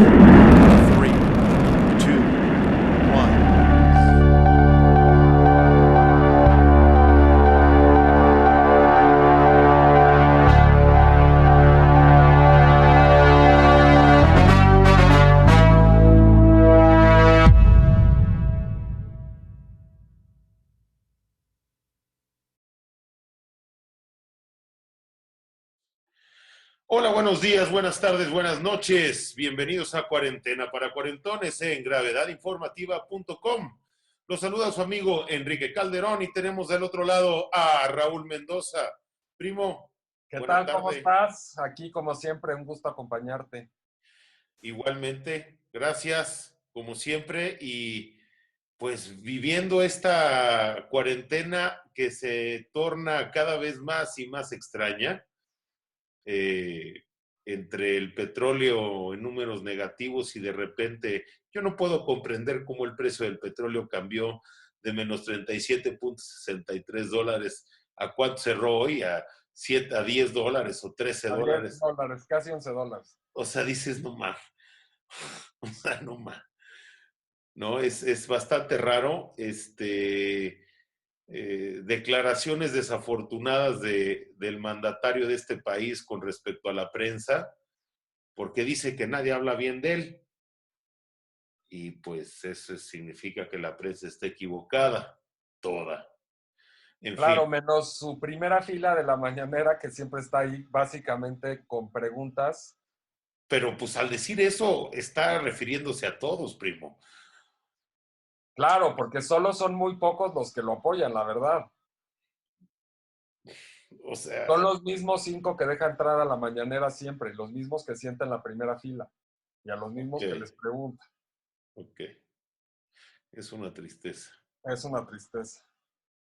Three, two, one. Hola, buenos días, buenas tardes, buenas noches. Bienvenidos a Cuarentena para Cuarentones en gravedadinformativa.com. Los saluda su amigo Enrique Calderón y tenemos del otro lado a Raúl Mendoza. Primo, ¿Qué buena tal? ¿Cómo tarde. estás? Aquí, como siempre, un gusto acompañarte. Igualmente, gracias, como siempre, y pues viviendo esta cuarentena que se torna cada vez más y más extraña. Entre el petróleo en números negativos y de repente yo no puedo comprender cómo el precio del petróleo cambió de menos $37.63 a cuánto cerró hoy, a $10 o A 10 $13. dólares, casi $11. O sea, dices, no más. O sea, no más. No, es bastante raro. Declaraciones desafortunadas del mandatario de este país con respecto a la prensa, porque dice que nadie habla bien de él. Y pues eso significa que la prensa está equivocada, toda. En Claro, fin, menos su primera fila de la mañanera, que siempre está ahí básicamente con preguntas. pero pues al decir eso está refiriéndose a todos, primo. Claro, porque solo son muy pocos los que lo apoyan, la verdad. O Son sea, los mismos 5 que deja entrar a la mañanera siempre, los mismos que sientan la primera fila y a los ok, mismos que les preguntan. ok, es una tristeza. Es una tristeza.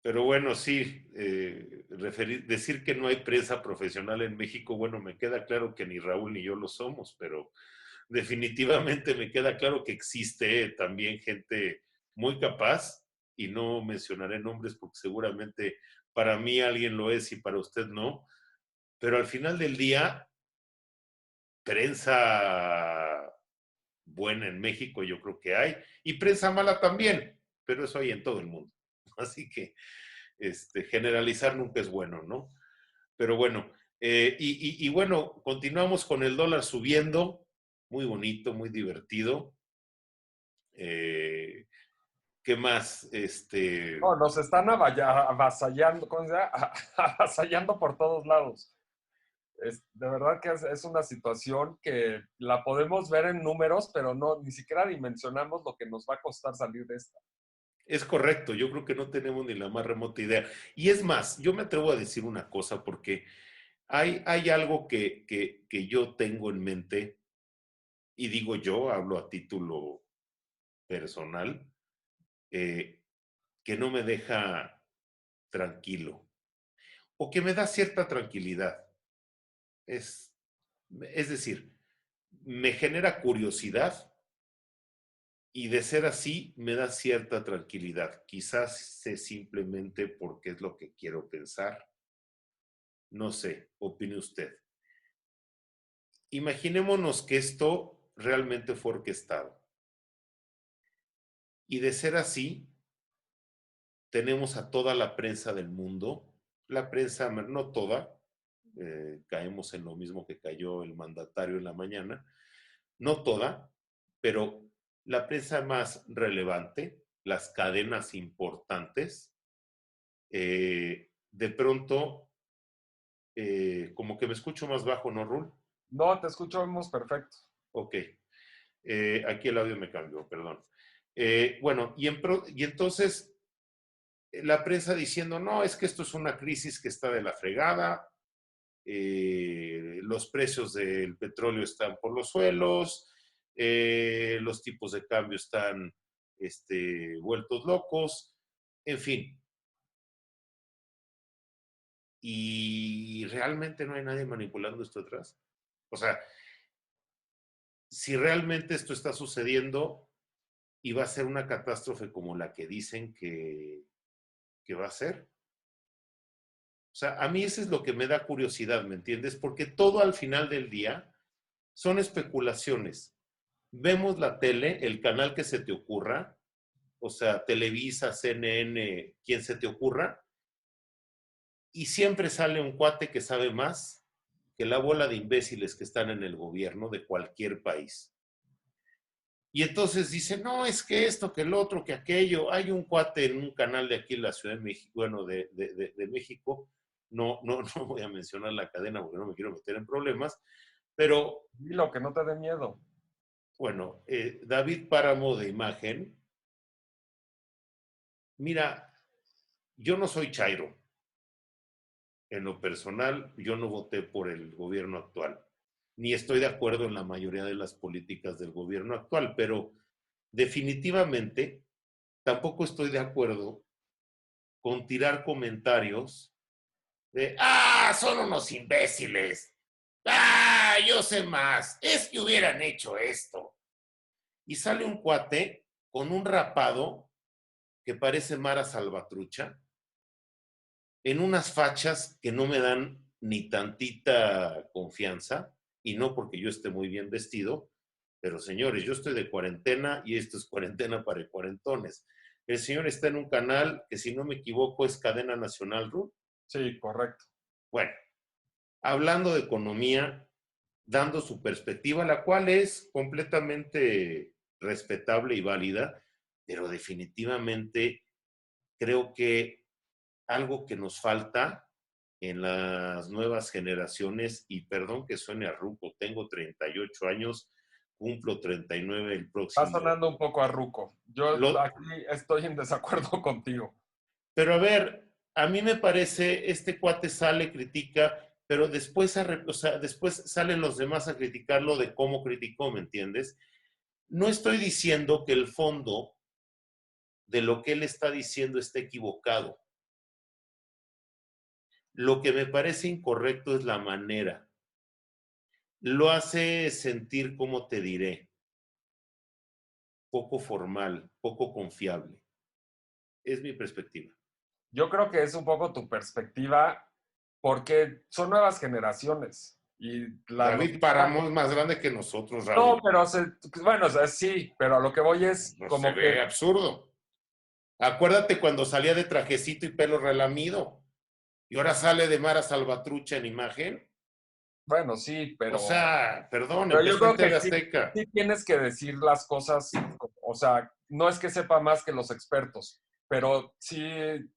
Pero bueno, sí, decir que no hay prensa profesional en México, bueno, me queda claro que ni Raúl ni yo lo somos, pero definitivamente me queda claro que existe también gente muy capaz, y no mencionaré nombres porque seguramente para mí alguien lo es y para usted no, pero al final del día, prensa buena en México yo creo que hay, y prensa mala también, pero eso hay en todo el mundo. Así que generalizar nunca es bueno, ¿no? Pero bueno, y bueno, continuamos con el dólar subiendo, muy bonito, muy divertido. ¿Qué más? No, nos están avasallando, ¿cómo se llama? Avasallando por todos lados. De verdad que es una situación que la podemos ver en números, pero no, ni siquiera dimensionamos lo que nos va a costar salir de esta. Es correcto, yo creo que no tenemos ni la más remota idea. Y es más, yo me atrevo a decir una cosa porque hay algo que yo tengo en mente, y digo yo, hablo a título personal, eh, que no me deja tranquilo o que me da cierta tranquilidad. Es, es decir, me genera curiosidad y de ser así me da cierta tranquilidad. Quizás sé simplemente porque es lo que quiero pensar. No sé, opine usted. Imaginémonos que esto realmente fue orquestado. Y de ser así, tenemos a toda la prensa del mundo, la prensa, no toda, caemos en lo mismo que cayó el mandatario en la mañana, no toda, pero la prensa más relevante, las cadenas importantes, de pronto, como que me escucho más bajo, ¿no, Rul? No, te escuchamos perfecto. Ok, aquí el audio me cambió, perdón. Bueno, y entonces la prensa diciendo, no, es que esto es una crisis que está de la fregada, los precios del petróleo están por los suelos, los tipos de cambio están vueltos locos, en fin. Y realmente no hay nadie manipulando esto atrás. O sea, si realmente esto está sucediendo y va a ser una catástrofe como la que dicen que va a ser. O sea, a mí eso es lo que me da curiosidad, ¿me entiendes? Porque todo al final del día son especulaciones. vemos la tele, el canal que se te ocurra, o sea, Televisa, CNN, quien se te ocurra, y siempre sale un cuate que sabe más que la bola de imbéciles que están en el gobierno de cualquier país. Y entonces dice, no, es que esto, que el otro, que aquello. Hay un cuate en un canal de aquí en la Ciudad de México, bueno, de México, no voy a mencionar la cadena porque no me quiero meter en problemas, pero Dilo, que no te dé miedo. bueno, David Páramo de Imagen, mira, yo no soy chairo. En lo personal, yo no voté por el gobierno actual, ni estoy de acuerdo en la mayoría de las políticas del gobierno actual, pero definitivamente tampoco estoy de acuerdo con tirar comentarios de, son unos imbéciles, yo sé más, es que hubieran hecho esto. Y sale un cuate con un rapado que parece Mara Salvatrucha, en unas fachas que no me dan ni tantita confianza, y no porque yo esté muy bien vestido, pero señores, yo estoy de cuarentena y esto es cuarentena para cuarentones. El señor está en un canal que, si no me equivoco, es Cadena Nacional RU. Sí, correcto. Bueno, hablando de economía, dando su perspectiva, la cual es completamente respetable y válida, pero definitivamente creo que algo que nos falta en las nuevas generaciones, y perdón que suene a ruco, tengo 38 años, cumplo 39 el Va próximo. sonando un poco a ruco. Yo Lo, aquí estoy en desacuerdo contigo. pero a ver, a mí me parece, este cuate sale, critica, pero después, o sea, después salen los demás a criticarlo de cómo criticó, ¿me entiendes? No estoy diciendo que el fondo de lo que él está diciendo esté equivocado. Lo que me parece incorrecto es la manera. Lo hace sentir, como te diré, poco formal, poco confiable. Es mi perspectiva. Yo creo que es un poco tu perspectiva porque son nuevas generaciones y la David noticia... Páramo es más grande que nosotros, No, Raúl. pero bueno, o sea, sí, pero a lo que voy es No se como que, ve absurdo. Acuérdate cuando salía de trajecito y pelo relamido. Y ahora sale de Mara Salvatrucha en Imagen. bueno, sí, O sea, perdón, pero yo empezó en creo que TV sí, Azteca. sí tienes que decir las cosas, o sea, no es que sepa más que los expertos, pero sí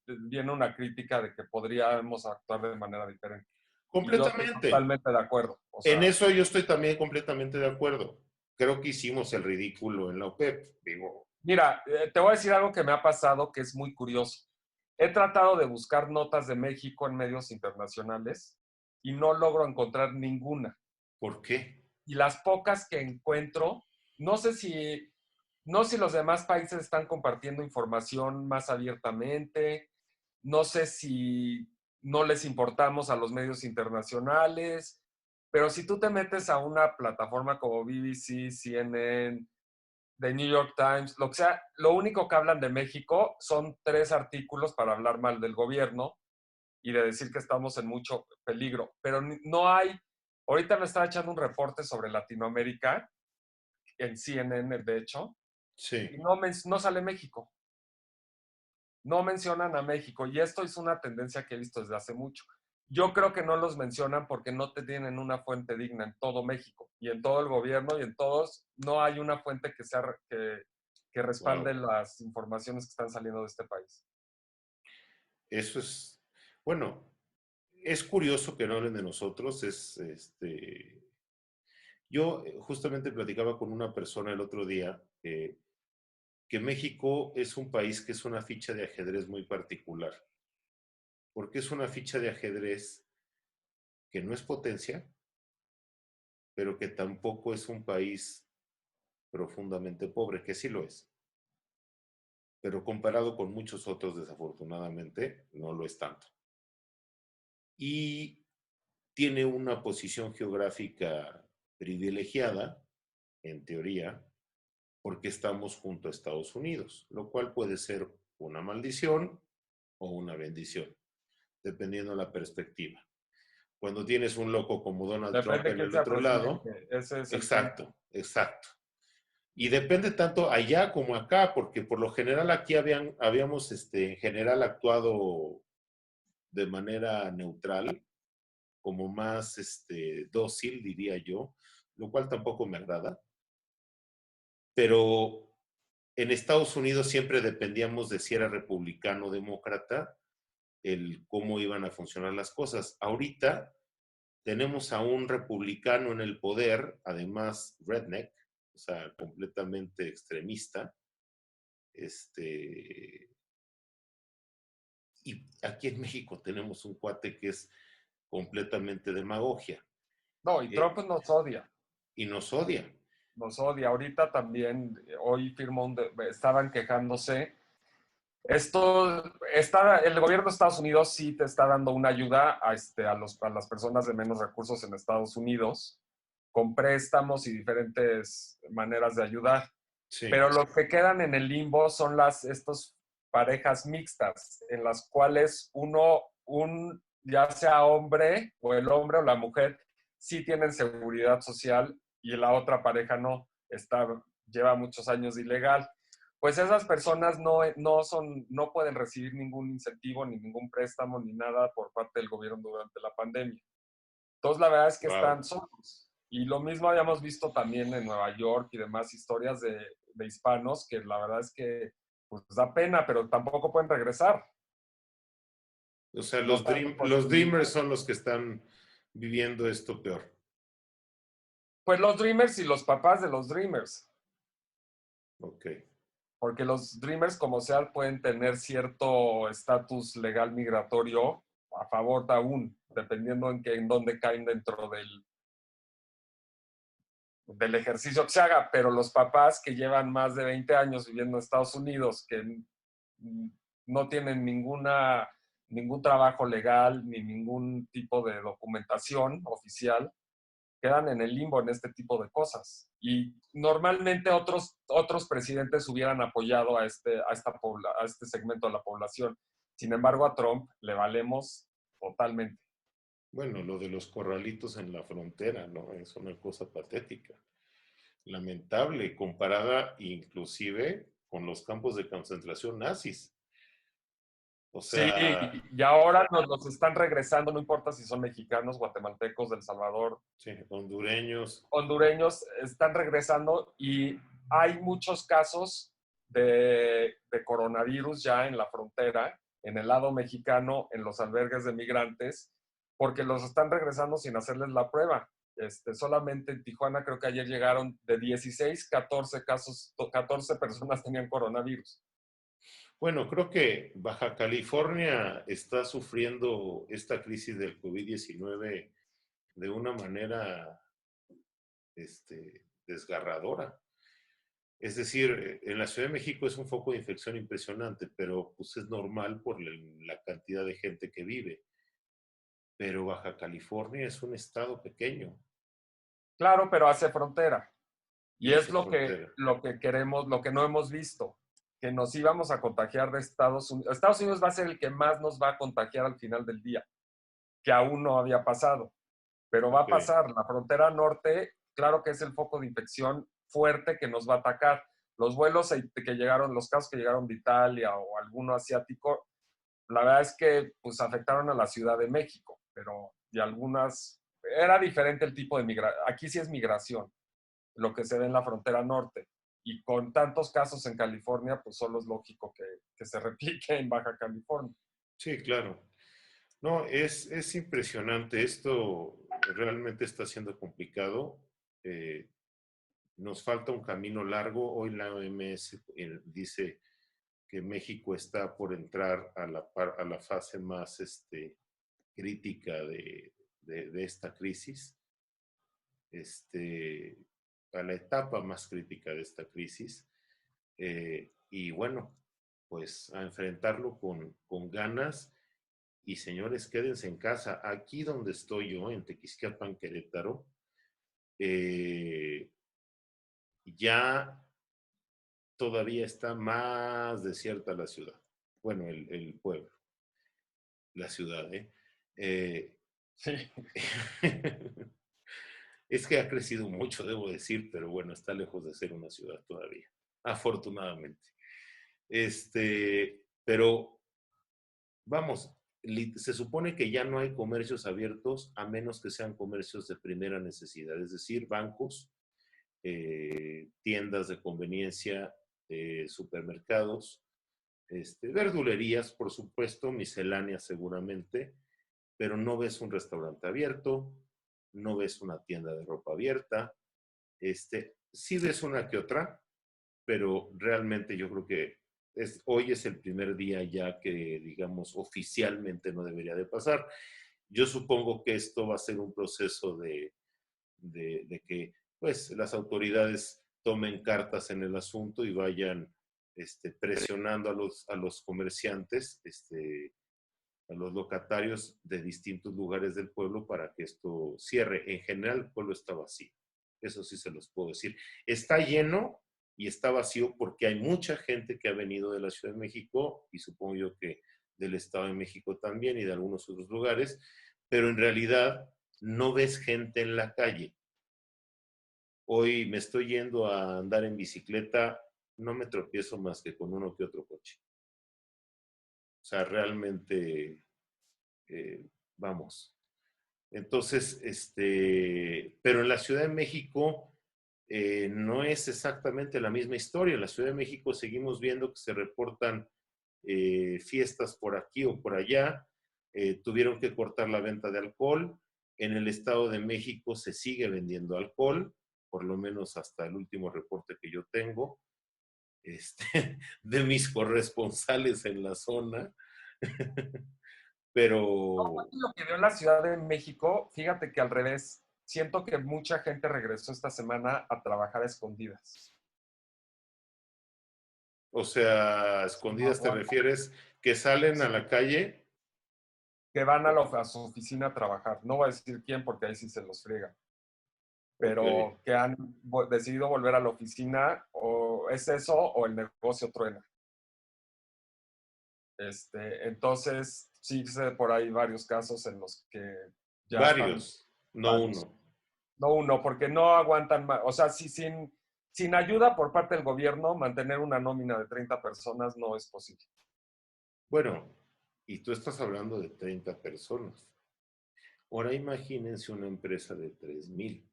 viene una crítica de que podríamos actuar de manera diferente. Y yo estoy Completamente. totalmente de acuerdo. O En sea, eso yo estoy también completamente de acuerdo. Creo que hicimos el ridículo en la OPEP. Digo, mira, te voy a decir algo que me ha pasado que es muy curioso. He tratado de buscar notas de México en medios internacionales y no logro encontrar ninguna. ¿por qué? Y las pocas que encuentro, no sé si, no sé si los demás países están compartiendo información más abiertamente, no sé si no les importamos a los medios internacionales, pero si tú te metes a una plataforma como BBC, CNN, The New York Times, lo que sea, lo único que hablan de México son 3 artículos para hablar mal del gobierno y de decir que estamos en mucho peligro, pero no hay, ahorita me estaba echando un reporte sobre Latinoamérica, en CNN de hecho, Sí. y no sale México, no mencionan a México, y esto es una tendencia que he visto desde hace mucho. Yo creo que no los mencionan porque no te tienen una fuente digna en todo México, y en todo el gobierno, y en todos, no hay una fuente que respalde Wow. las informaciones que están saliendo de este país. Eso es, bueno, es curioso que no hablen de nosotros. Yo justamente platicaba con una persona el otro día que México es un país que es una ficha de ajedrez muy particular, porque es una ficha de ajedrez que no es potencia, pero que tampoco es un país profundamente pobre, que sí lo es, pero comparado con muchos otros, desafortunadamente, no lo es tanto. Y tiene una posición geográfica privilegiada, en teoría, porque estamos junto a Estados Unidos, lo cual puede ser una maldición o una bendición, dependiendo de la perspectiva. Cuando tienes un loco como Donald Trump Depende de en quién el sea otro lado, presidente, ese es el punto. exacto, exacto. Y depende tanto allá como acá, porque por lo general aquí habíamos en general actuado de manera neutral, como más dócil, diría yo, lo cual tampoco me agrada. Pero en Estados Unidos siempre dependíamos de si era republicano o demócrata, el cómo iban a funcionar las cosas. Ahorita tenemos a un republicano en el poder, además redneck, o sea, completamente extremista, y aquí en México tenemos un cuate que es completamente demagogia No, y eh, Trump nos odia. y nos odia. Nos odia. Ahorita también, hoy firmó estaban quejándose. El gobierno de Estados Unidos sí te está dando una ayuda a las personas de menos recursos en Estados Unidos, con préstamos y diferentes maneras de ayudar. Sí, Pero lo que quedan en el limbo son estos parejas mixtas, en las cuales ya sea hombre o el hombre o la mujer, sí tienen seguridad social y la otra pareja no, lleva muchos años de ilegal. Pues esas personas no pueden recibir ningún incentivo, ni ningún préstamo, ni nada por parte del gobierno durante la pandemia. Entonces, la verdad es que wow. están solos. Y lo mismo habíamos visto también en Nueva York y demás historias de hispanos que la verdad es que pues, da pena, pero tampoco pueden regresar. O sea, No están en los Dreamers posibilidad. son los que están viviendo esto peor. Pues los Dreamers y los papás de los Dreamers. Ok. Porque los Dreamers, como sea, pueden tener cierto estatus legal migratorio a favor aún, dependiendo en dónde caen dentro del ejercicio que se haga, pero los papás que llevan más de 20 años viviendo en Estados Unidos, que no tienen ningún trabajo legal ni ningún tipo de documentación oficial, quedan en el limbo en este tipo de cosas. Y normalmente otros presidentes hubieran apoyado a este segmento de la población. Sin embargo, a Trump le valemos totalmente. Bueno, lo de los corralitos en la frontera, ¿no? Es una cosa patética, lamentable, comparada inclusive con los campos de concentración nazis. O Sí, sea, y ahora nos los están regresando, no importa si son mexicanos, guatemaltecos, del Salvador, sí, hondureños, hondureños, están regresando y hay muchos casos de coronavirus ya en la frontera, en el lado mexicano, en los albergues de migrantes, porque los están regresando sin hacerles la prueba. Solamente en Tijuana creo que ayer llegaron de 16, 14 casos, 14 personas tenían coronavirus. bueno, creo que Baja California está sufriendo esta crisis del COVID-19 de una manera desgarradora. Es decir, en la Ciudad de México es un foco de infección impresionante, pero pues es normal por la cantidad de gente que vive. Pero Baja California es un estado pequeño Claro, pero hace frontera. y Y es hace frontera. lo que queremos, lo que no hemos visto, que nos íbamos a contagiar de Estados Unidos. Estados Unidos va a ser el que más nos va a contagiar al final del día, que aún no había pasado, pero va a Ok. pasar. La frontera norte, claro que es el foco de infección fuerte que nos va a atacar. Los vuelos que llegaron, los casos que llegaron de Italia o alguno asiático, la verdad es que pues afectaron a la Ciudad de México, pero de algunas, era diferente el tipo de migración. Aquí sí es migración lo que se ve en la frontera norte. Y con tantos casos en California, pues solo es lógico que se replique en Baja California. Sí, claro. No, es impresionante. Esto realmente está siendo complicado. Eh, Nos falta un camino largo. Hoy la OMS dice que México está por entrar a la fase más crítica de esta crisis, este, a la etapa más crítica de esta crisis. Y bueno, pues a enfrentarlo con ganas. Y señores, quédense en casa. Aquí donde estoy yo, en Tequisquiapan, Querétaro, eh, ya todavía está más desierta la ciudad. Bueno, el pueblo, la ciudad, ¿eh? Sí. Es que ha crecido mucho, debo decir, pero bueno, está lejos de ser una ciudad todavía, afortunadamente. Pero vamos, se supone que ya no hay comercios abiertos a menos que sean comercios de primera necesidad, es decir, bancos, tiendas de conveniencia, supermercados, verdulerías, por supuesto, misceláneas seguramente, pero no ves un restaurante abierto, no ves una tienda de ropa abierta, sí ves una que otra, pero realmente yo creo que hoy es el primer día ya que, digamos, oficialmente no debería de pasar. Yo supongo que esto va a ser un proceso de que pues, las autoridades tomen cartas en el asunto y vayan presionando a los comerciantes, a los locatarios de distintos lugares del pueblo para que esto cierre. En general, el pueblo está vacío. Eso sí se los puedo decir. Está lleno y está vacío porque hay mucha gente que ha venido de la Ciudad de México y supongo yo que del Estado de México también y de algunos otros lugares, pero en realidad no ves gente en la calle. Hoy me estoy yendo a andar en bicicleta, no me tropiezo más que con uno que otro coche. O sea, realmente, vamos. Entonces, pero en la Ciudad de México no es exactamente la misma historia. En la Ciudad de México seguimos viendo que se reportan fiestas por aquí o por allá. Tuvieron que cortar la venta de alcohol. En el Estado de México se sigue vendiendo alcohol, por lo menos hasta el último reporte que yo tengo, de mis corresponsales en la zona. Pero Lo que veo en la Ciudad de México, fíjate que al revés, siento que mucha gente regresó esta semana a trabajar a escondidas. o sea, No escondidas te aguanta. refieres que salen a la calle. Que van a su oficina a trabajar. No voy a decir quién porque ahí sí se los friega. Ok. Pero que han decidido volver a la oficina, o es eso o el negocio truena. Entonces, sí sé por ahí varios casos en los que ya están Varios, no varios. uno. No uno, porque no aguantan más. O sea, si sin ayuda por parte del gobierno, mantener una nómina de 30 personas no es posible. Bueno, y tú estás hablando de 30 personas. Ahora imagínense una empresa de 3,000.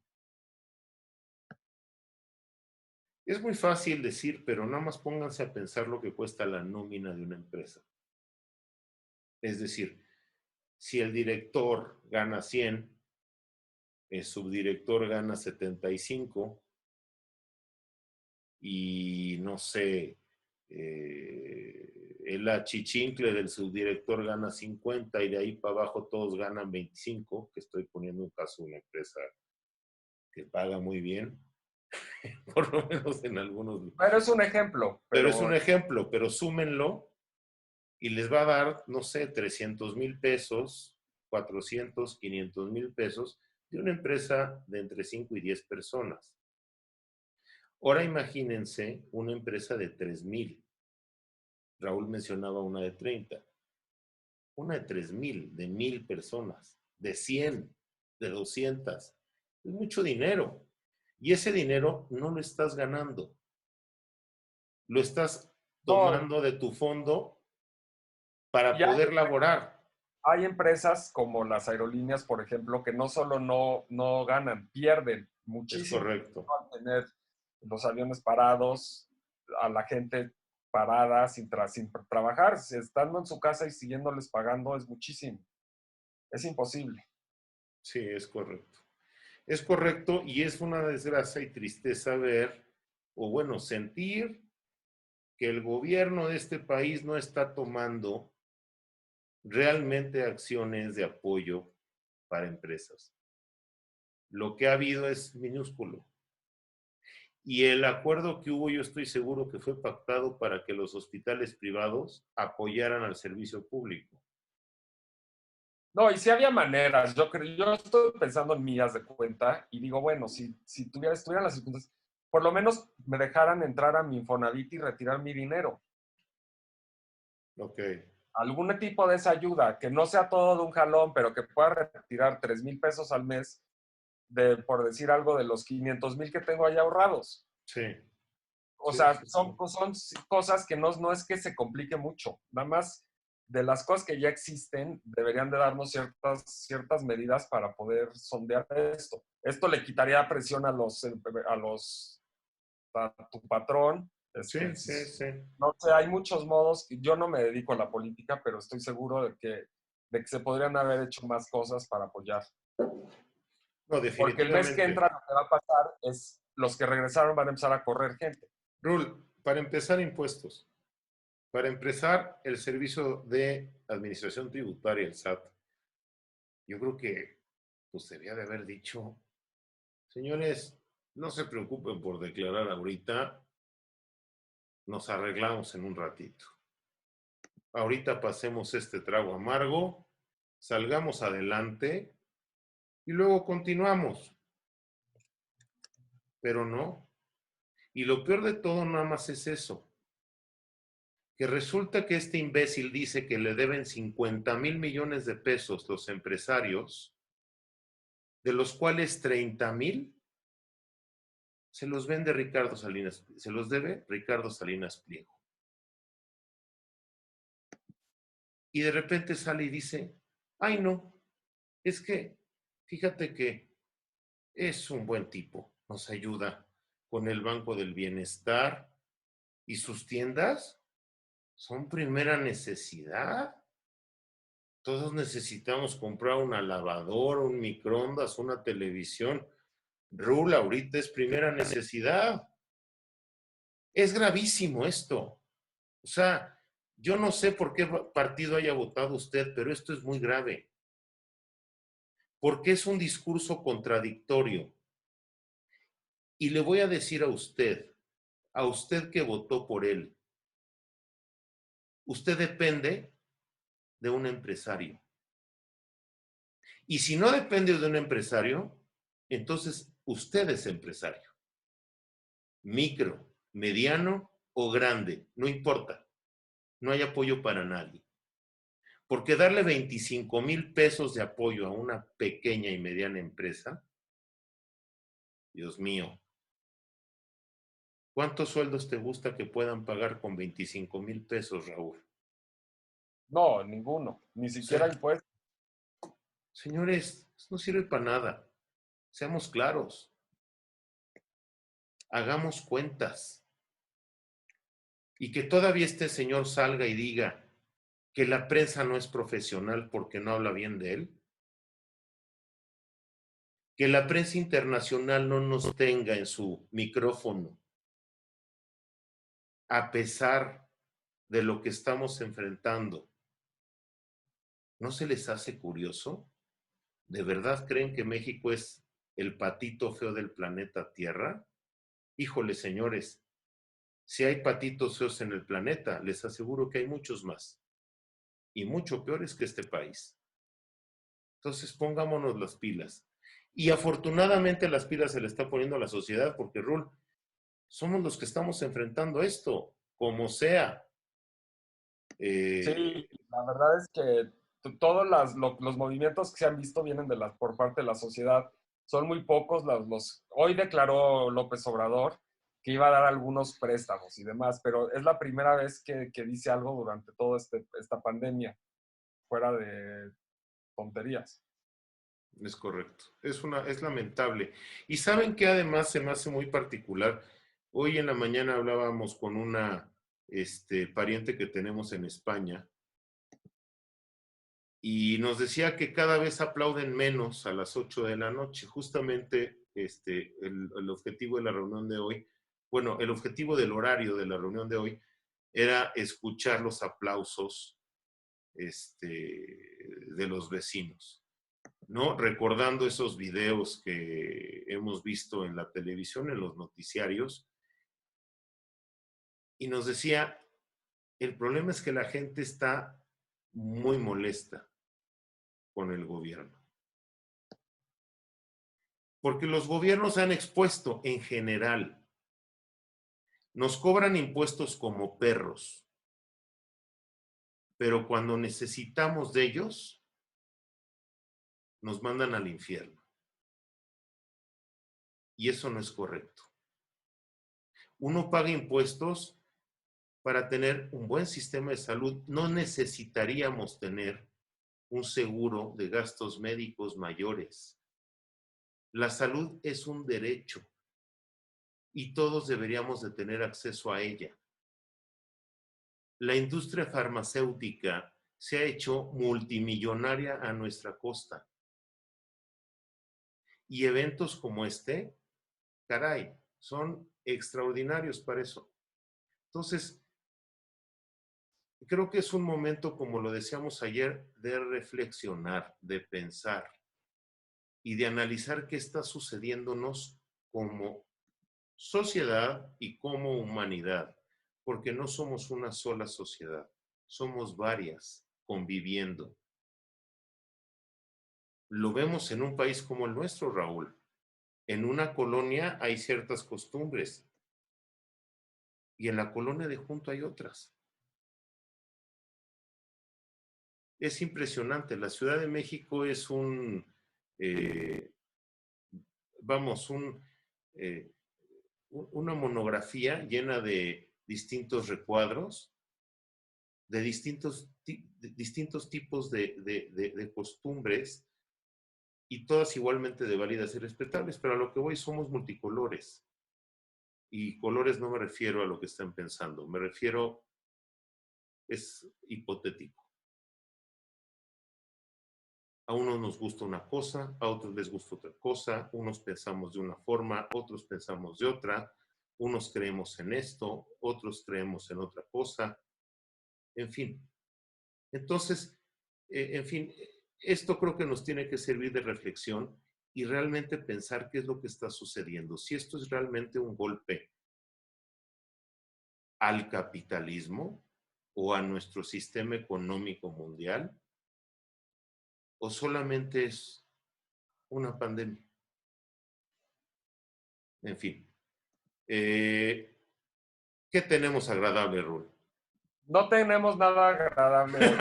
Es muy fácil decir, pero nada más pónganse a pensar lo que cuesta la nómina de una empresa. Es decir, si el director gana 100, el subdirector gana 75 y no sé, el achichincle del subdirector gana 50 y de ahí para abajo todos ganan 25, que estoy poniendo un caso de una empresa que paga muy bien, por lo menos en algunos. Pero es un ejemplo, Pero es un pero ejemplo, pero súmenlo y les va a dar, no sé, 300,000 pesos, 400, 500,000 pesos de una empresa de entre 5 y 10 personas. Ahora imagínense una empresa de 3,000. Raúl mencionaba una de 30. Una de 3,000, de 1,000 personas, de 100, de 200. Es mucho dinero. Y ese dinero no lo estás ganando. Lo estás no. tomando de tu fondo para Y hay, poder laborar. hay empresas como las aerolíneas, por ejemplo, que no solo no ganan, pierden Es muchísimo correcto. al tener los aviones parados, a la gente parada sin trabajar, estando en su casa y siguiéndoles pagando es muchísimo. Es imposible. Sí, es correcto. Es correcto y es una desgracia y tristeza ver, o bueno, sentir que el gobierno de este país no está tomando realmente acciones de apoyo para empresas. Lo que ha habido es minúsculo. Y el acuerdo que hubo, yo estoy seguro que fue pactado para que los hospitales privados apoyaran al servicio público. No, y si había maneras, yo estoy pensando en millas de cuenta y digo, bueno, si estuvieran las circunstancias, por lo menos me dejaran entrar a mi Infonavit y retirar mi dinero. Ok. Algún tipo de esa ayuda, que no sea todo de un jalón, pero que pueda retirar 3,000 pesos al mes, por decir algo, de los 500,000 que tengo ahí ahorrados. Sí, O sí, sea, sí, sí. son cosas que no es que se complique mucho. Nada más de las cosas que ya existen, deberían de darnos ciertas medidas para poder sondear esto. Esto le quitaría presión a tu patrón. Sí, sí, sí. No sé, hay muchos modos. Yo no me dedico a la política, pero estoy seguro de que se podrían haber hecho más cosas para apoyar. No, Porque el mes que entra definitivamente. lo que va a pasar es los que regresaron van a empezar a correr gente. Rule, para empezar, impuestos. Para empezar, el Servicio de Administración Tributaria, el SAT. Yo creo que pues debía de haber dicho, señores, no se preocupen por declarar ahorita, nos arreglamos en un ratito. Ahorita pasemos este trago amargo, salgamos adelante y luego continuamos. Pero no. Y lo peor de todo nada más es eso, que resulta que este imbécil dice que le deben 50,000 millones de pesos los empresarios, de los cuales 30,000 se los vende Ricardo Salinas, se los debe Ricardo Salinas Pliego. Y de repente sale y dice, ay no, es que fíjate que es un buen tipo, nos ayuda con el Banco del Bienestar y sus tiendas son primera necesidad. Todos necesitamos comprar una lavadora, un microondas, una televisión. Rula, ahorita es primera necesidad. Es gravísimo esto. O sea, yo no sé por qué partido haya votado usted, pero esto es muy grave. Porque es un discurso contradictorio. Y le voy a decir a usted que votó por él, usted depende de un empresario. Y si no depende de un empresario, entonces usted es empresario. Micro, mediano o grande, no importa. No hay apoyo para nadie. Porque darle 25,000 pesos de apoyo a una pequeña y mediana empresa, Dios mío, ¿cuántos sueldos te gusta que puedan pagar con 25,000 pesos, Raúl? No, ninguno, ni O siquiera sea, impuestos. señores, esto no sirve para nada. Seamos claros. Hagamos cuentas. Y que todavía este señor salga y diga que la prensa no es profesional porque no habla bien de él. Que la prensa internacional no nos tenga en su micrófono, a pesar de lo que estamos enfrentando. ¿No se les hace curioso? ¿De verdad creen que México es el patito feo del planeta Tierra? Híjole, señores, si hay patitos feos en el planeta, les aseguro que hay muchos más y mucho peores que este país. Entonces pongámonos las pilas. Y afortunadamente las pilas se le está poniendo a la sociedad porque, Rul, somos los que estamos enfrentando esto, como sea. Sí, Eh, la verdad es que todos los movimientos que se han visto vienen por parte de la sociedad. Son muy pocos Hoy declaró López Obrador que iba a dar algunos préstamos y demás, pero es la primera vez que dice algo durante toda esta pandemia, fuera de tonterías. es correcto. Es lamentable. Y saben que además se me hace muy particular. Hoy en la mañana hablábamos con una pariente que tenemos en España y nos decía que cada vez aplauden menos a las 8 de la noche. Justamente el objetivo de la reunión de hoy, bueno, el objetivo del horario de la reunión de hoy era escuchar los aplausos de los vecinos, ¿no? Recordando esos videos que hemos visto en la televisión, en los noticiarios, y nos decía, el problema es que la gente está muy molesta con el gobierno. Porque los gobiernos han expuesto en general, nos cobran impuestos como perros, pero cuando necesitamos de ellos, nos mandan al infierno. Y eso no es correcto. Uno paga impuestos para tener un buen sistema de salud. No necesitaríamos tener un seguro de gastos médicos mayores. La salud es un derecho y todos deberíamos de tener acceso a ella. La industria farmacéutica se ha hecho multimillonaria a nuestra costa. Y eventos como este, caray, son extraordinarios para eso. Entonces, creo que es un momento, como lo decíamos ayer, de reflexionar, de pensar y de analizar qué está sucediéndonos como sociedad y como humanidad, porque no somos una sola sociedad, somos varias conviviendo. Lo vemos en un país como el nuestro, Raúl. En una colonia hay ciertas costumbres y en la colonia de junto hay otras. Es impresionante. La Ciudad de México es vamos, una monografía llena de distintos recuadros, de distintos tipos de costumbres y todas igualmente de válidas y respetables, pero a lo que voy somos multicolores. Y colores no me refiero a lo que están pensando, me refiero, es hipotético. A unos nos gusta una cosa, a otros les gusta otra cosa, unos pensamos de una forma, otros pensamos de otra, unos creemos en esto, otros creemos en otra cosa, en fin. Entonces, en fin, esto creo que nos tiene que servir de reflexión y realmente pensar qué es lo que está sucediendo. Si esto es realmente un golpe al capitalismo o a nuestro sistema económico mundial, o solamente es una pandemia. En fin. ¿Qué tenemos agradable, Rul? No tenemos nada agradable hoy.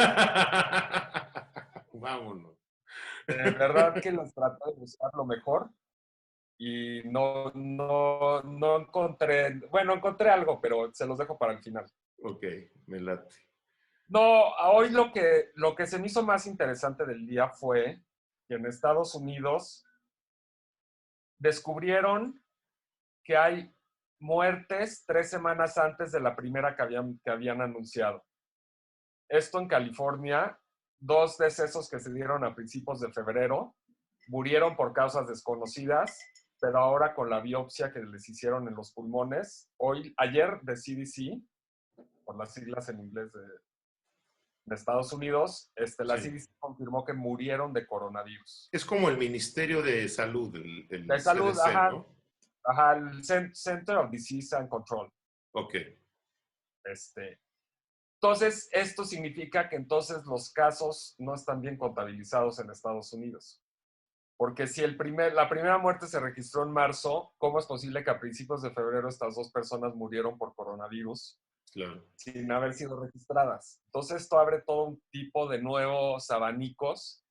Vámonos. De verdad que los traté de buscar lo mejor y no encontré, bueno, encontré algo, pero se los dejo para el final. Ok, me late. No, hoy lo que se me hizo más interesante del día fue que en Estados Unidos descubrieron que hay muertes 3 semanas antes de la primera que habían anunciado. Esto en California, 2 decesos que se dieron a principios de febrero murieron por causas desconocidas, pero ahora con la biopsia que les hicieron en los pulmones, ayer de CDC, por las siglas en inglés de Estados Unidos, la Sí. CDC confirmó que murieron de coronavirus. Es como el Ministerio de Salud, el De salud, CDC, ajá, ¿no? ajá, el Center of Disease and Control. Ok. Entonces, esto significa que entonces los casos no están bien contabilizados en Estados Unidos. Porque si la primera muerte se registró en marzo, ¿cómo es posible que a principios de febrero estas 2 personas murieron por coronavirus Claro. sin haber sido registradas? Entonces, esto abre todo un tipo de nuevos abanicos,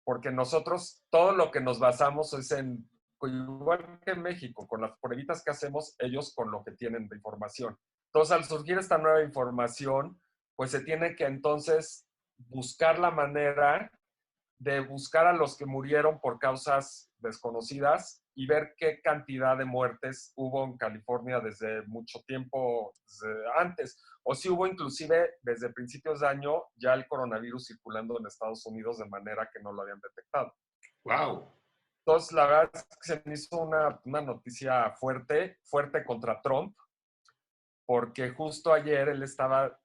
porque nosotros todo lo que nos basamos es en, igual que en México, con las pruebitas que hacemos, ellos con lo que tienen de información. Entonces, al surgir esta nueva información, pues se tiene que entonces buscar la manera de buscar a los que murieron por causas desconocidas y ver qué cantidad de muertes hubo en California desde mucho tiempo antes, o si hubo inclusive desde principios de año ya el coronavirus circulando en Estados Unidos de manera que no lo habían detectado. Wow. Entonces, la verdad es que se me hizo una noticia fuerte contra Trump, porque justo ayer él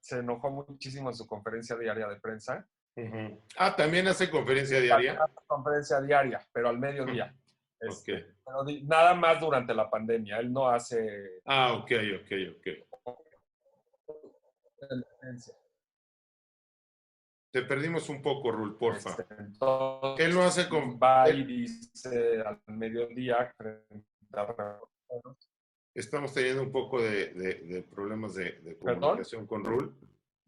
se enojó muchísimo en su conferencia diaria de prensa. Uh-huh. Ah, ¿también hace conferencia diaria? Conferencia diaria, pero al mediodía. Okay. Pero nada más durante la pandemia. Él no hace... Ah, ok. Te perdimos un poco, Rul, porfa. Entonces, Él no hace va y dice al mediodía... Estamos teniendo un poco de problemas de comunicación con Rul.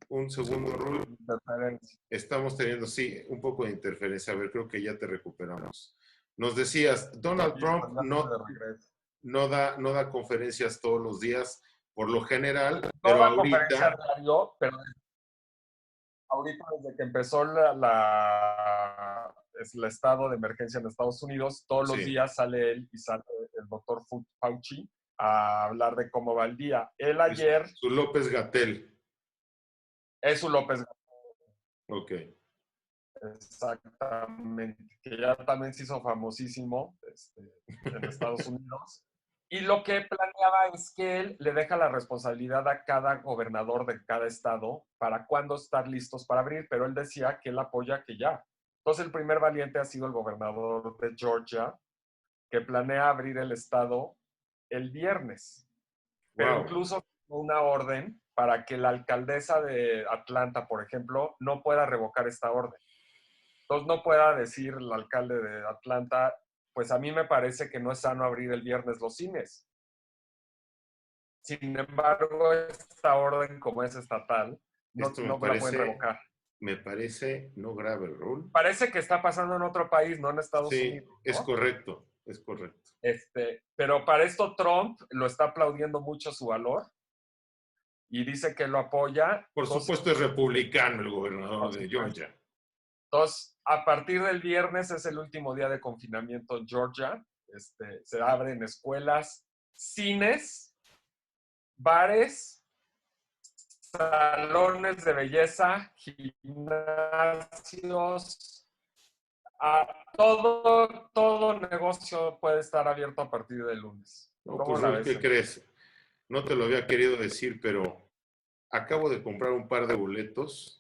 Un segundo, Rul. Estamos teniendo, sí, un poco de interferencia. A ver, creo que ya te recuperamos. Nos decías, Donald Y Trump mandaste de regreso. no da conferencias todos los días, por lo general, No pero da conferencia ahorita, diario, pero ahorita desde que empezó es el estado de emergencia en Estados Unidos, todos los sí, días sale él y sale el doctor Fauci a hablar de cómo va el día. Él es ayer su López Gatel. es su López, Ok. exactamente, que ya también se hizo famosísimo en Estados Unidos. Y lo que planeaba es que él le deja la responsabilidad a cada gobernador de cada estado para cuándo estar listos para abrir, pero él decía que él apoya que ya. Entonces el primer valiente ha sido el gobernador de Georgia, que planea abrir el estado el viernes, pero Wow. incluso una orden para que la alcaldesa de Atlanta, por ejemplo, no pueda revocar esta orden. Entonces no pueda decir el alcalde de Atlanta, pues a mí me parece que no es sano abrir el viernes los cines. Sin embargo, esta orden, como es estatal, Esto no la pueden revocar. me parece no grave, Raúl. Parece que está pasando en otro país, no en Estados Sí, Unidos, ¿no? es correcto. Pero para esto Trump lo está aplaudiendo mucho su valor y dice que lo apoya. Por supuesto es republicano el gobernador de Georgia. Entonces, a partir del viernes es el último día de confinamiento en Georgia. Se abren escuelas, cines, bares, salones de belleza, gimnasios, todo negocio puede estar abierto a partir del lunes. No, ¿Cómo pues la Raúl, ves? ¿qué crees? No te lo había querido decir, pero acabo de comprar un par de boletos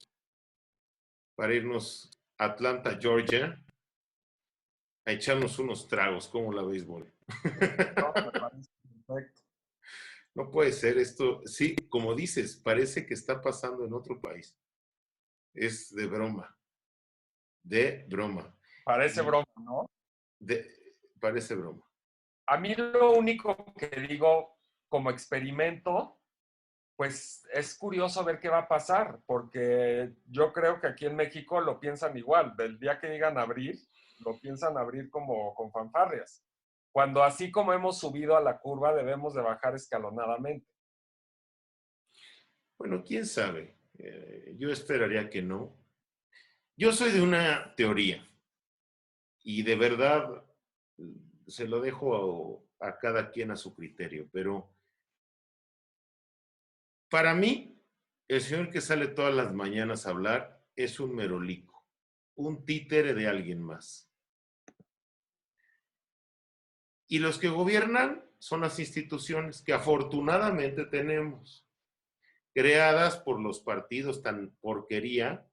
para irnos a Atlanta, Georgia, a echarnos unos tragos, como la béisbol. No, me parece perfecto. No puede ser esto. Sí, como dices, parece que está pasando en otro país. Es de broma, de broma. Parece Y broma, ¿no? de, parece broma. A mí lo único que digo como experimento, pues es curioso ver qué va a pasar, porque yo creo que aquí en México lo piensan igual. Del día que digan abrir, lo piensan abrir como con fanfarrias. Cuando así como hemos subido a la curva, debemos de bajar escalonadamente. Bueno, quién sabe. Yo esperaría que no. Yo soy de una teoría y de verdad se lo dejo a cada quien a su criterio, pero para mí, el señor que sale todas las mañanas a hablar es un merolico, un títere de alguien más. Y los que gobiernan son las instituciones que afortunadamente tenemos, creadas por los partidos tan porquería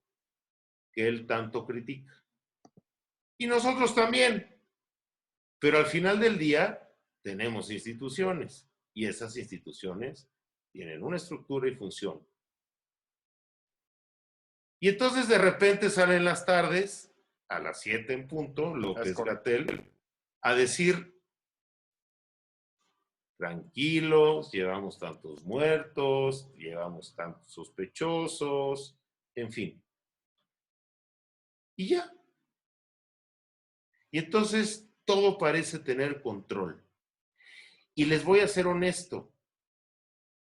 que él tanto critica. Y nosotros también. Pero al final del día tenemos instituciones y esas instituciones tienen una estructura y función. Y entonces de repente salen las tardes, a las 7 en punto, Es López-Gatell, a decir, tranquilos, llevamos tantos muertos, llevamos tantos sospechosos, en fin. Y ya. Y entonces todo parece tener control. Y les voy a ser honesto,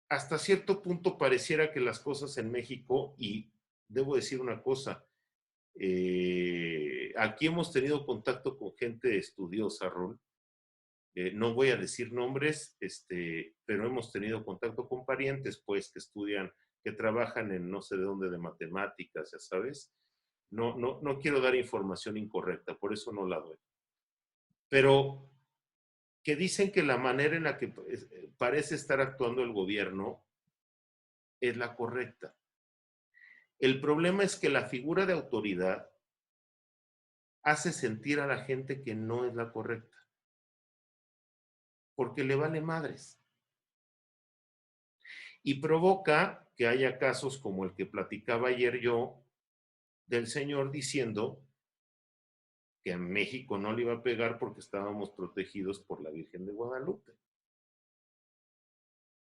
hasta cierto punto pareciera que las cosas en México, y debo decir una cosa, aquí hemos tenido contacto con gente estudiosa, Ron. No voy a decir nombres, pero hemos tenido contacto con parientes, pues, que estudian, que trabajan en no sé de dónde de matemáticas, ya sabes. No quiero dar información incorrecta, por eso no la doy. Pero que dicen que la manera en la que parece estar actuando el gobierno es la correcta. El problema es que la figura de autoridad hace sentir a la gente que no es la correcta, porque le vale madres. Y provoca que haya casos como el que platicaba ayer yo del señor diciendo que a México no le iba a pegar porque estábamos protegidos por la Virgen de Guadalupe.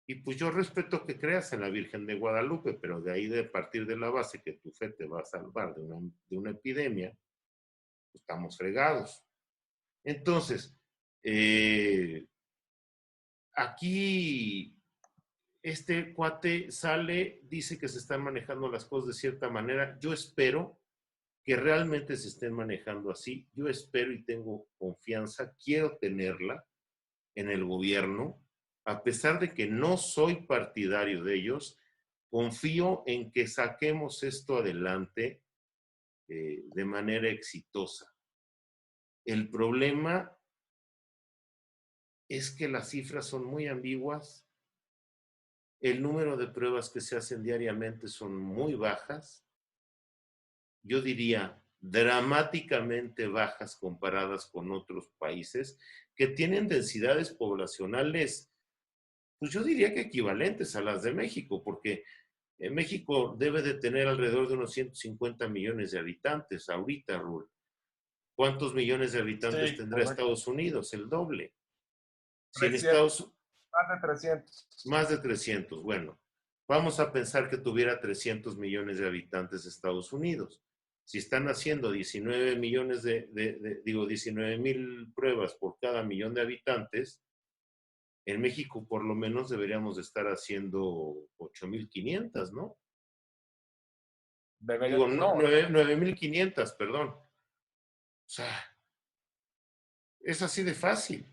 Y pues yo respeto que creas en la Virgen de Guadalupe, pero de ahí de partir de la base que tu fe te va a salvar de una epidemia, pues estamos fregados. Entonces, aquí este cuate sale, dice que se están manejando las cosas de cierta manera. Yo espero que realmente se estén manejando así. Yo espero y tengo confianza, quiero tenerla en el gobierno, a pesar de que no soy partidario de ellos, confío en que saquemos esto adelante de manera exitosa. El problema es que las cifras son muy ambiguas, el número de pruebas que se hacen diariamente son muy bajas, yo diría dramáticamente bajas comparadas con otros países que tienen densidades poblacionales, pues yo diría que equivalentes a las de México, porque México debe de tener alrededor de unos 150 millones de habitantes ahorita, Rul. ¿Cuántos millones de habitantes Sí, tendrá correcto. Estados Unidos? El doble. Si en 300, Estados más de 300. más de 300, bueno, vamos a pensar que tuviera 300 millones de habitantes Estados Unidos. Si están haciendo 19 millones digo, 19,000 pruebas por cada millón de habitantes, en México por lo menos deberíamos de estar haciendo 8,500, ¿no? Debería, Digo, no, 9,500, perdón. O sea, es así de fácil.